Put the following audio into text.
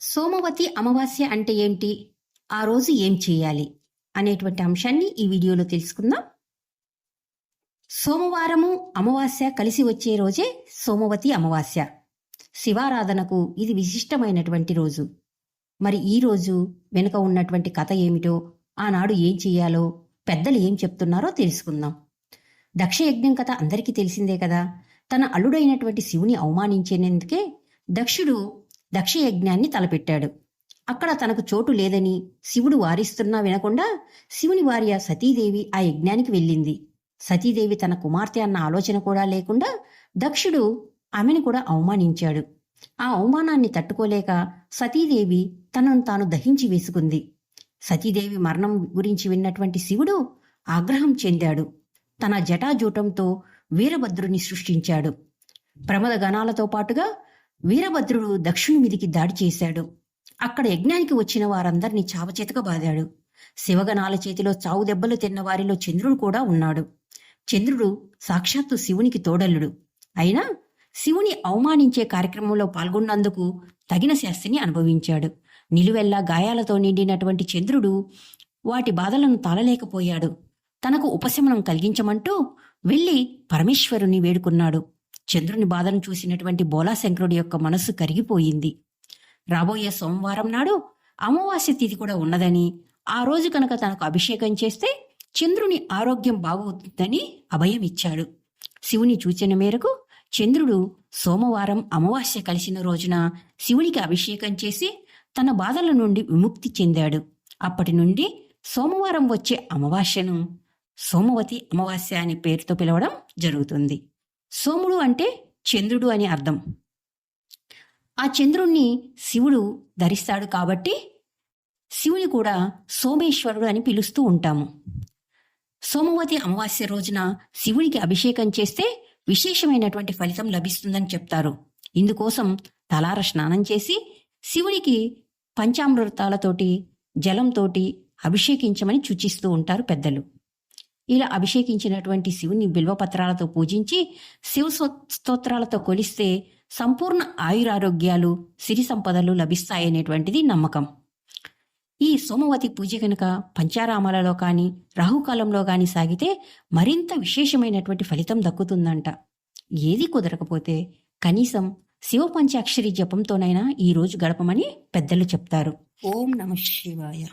సోమవతి అమావాస్య అంటే ఏంటి? ఆ రోజు ఏం చేయాలి? అనేటువంటి అంశాన్ని ఈ వీడియోలో తెలుసుకుందాం. సోమవారము అమావాస్య కలిసి వచ్చే రోజే సోమవతి అమావాస్య. శివారాధనకు ఇది విశిష్టమైనటువంటి రోజు. మరి ఈ రోజు వెనుక ఉన్నటువంటి కథ ఏమిటో, ఆనాడు ఏం చెయ్యాలో, పెద్దలు ఏం చెప్తున్నారో తెలుసుకుందాం. దక్షయజ్ఞం కథ అందరికీ తెలిసిందే కదా. తన అల్లుడైనటువంటి శివుని అవమానించేందుకే దక్షుడు దక్షయజ్ఞాన్ని తలపెట్టాడు. అక్కడ తనకు చోటు లేదని శివుడు వారిస్తున్నా వినకుండా శివుని భార్య సతీదేవి ఆ యజ్ఞానికి వెళ్ళింది. సతీదేవి తన కుమార్తె అన్న ఆలోచన కూడా లేకుండా దక్షుడు ఆమెను కూడా అవమానించాడు. ఆ అవమానాన్ని తట్టుకోలేక సతీదేవి తనను తాను దహించి వేసుకుంది. సతీదేవి మరణం గురించి విన్నటువంటి శివుడు ఆగ్రహం చెందాడు. తన జటాజూటంతో వీరభద్రుని సృష్టించాడు. ప్రమద గణాలతో పాటుగా వీరభద్రుడు దక్షుని మీదికి దాడి చేశాడు. అక్కడ యజ్ఞానికి వచ్చిన వారందరినీ చావచేతగా బాదాడు. శివగణాల చేతిలో చావు దెబ్బలు తిన్న వారిలో చంద్రుడు కూడా ఉన్నాడు. చంద్రుడు సాక్షాత్తు శివునికి తోడల్లుడు. అయినా శివుని అవమానించే కార్యక్రమంలో పాల్గొన్నందుకు తగిన శాస్తిని అనుభవించాడు. నిలువెల్లా గాయాలతో నిండినటువంటి చంద్రుడు వాటి బాధలను తాళలేకపోయాడు. తనకు ఉపశమనం కలిగించమంటూ వెళ్లి పరమేశ్వరుని వేడుకున్నాడు. చంద్రుని బాధను చూసినటువంటి బోలాశంకరుడి యొక్క మనస్సు కరిగిపోయింది. రాబోయే సోమవారం నాడు అమావాస్య తిథి కూడా ఉన్నదని, ఆ రోజు కనుక తనకు అభిషేకం చేస్తే చంద్రుని ఆరోగ్యం బాగుంటుందని అభయం ఇచ్చాడు. శివుని సూచన మేరకు చంద్రుడు సోమవారం అమావాస్య కలిసిన రోజున శివునికి అభిషేకం చేసి తన బాధల నుండి విముక్తి చెందాడు. అప్పటి నుండి సోమవారం వచ్చే అమావాస్యను సోమవతి అమావాస్య అనే పేరుతో పిలవడం జరుగుతుంది. సోముడు అంటే చంద్రుడు అని అర్థం. ఆ చంద్రుణ్ణి శివుడు ధరిస్తాడు కాబట్టి శివుని కూడా సోమేశ్వరుడు అని పిలుస్తూ ఉంటాము. సోమవతి అమావాస్య రోజున శివునికి అభిషేకం చేస్తే విశేషమైనటువంటి ఫలితం లభిస్తుందని చెప్తారు. ఇందుకోసం తలార స్నానం చేసి శివునికి పంచామృతాలతోటి జలంతోటి అభిషేకించమని సూచిస్తూ ఉంటారు పెద్దలు. ఇలా అభిషేకించినటువంటి శివుని బిల్వపత్రాలతో పూజించి శివ స్తోత్రాలతో కొలిస్తే సంపూర్ణ ఆయురారోగ్యాలు, సిరి సంపదలు లభిస్తాయనేటువంటిది నమ్మకం. ఈ సోమవతి పూజ కనుక పంచారామాలలో కానీ రాహుకాలంలో కానీ సాగితే మరింత విశేషమైనటువంటి ఫలితం దక్కుతుందంట. ఏది కుదరకపోతే కనీసం శివ పంచాక్షరి జపంతోనైనా ఈ రోజు గడపమని పెద్దలు చెప్తారు. ఓం నమః శివాయ.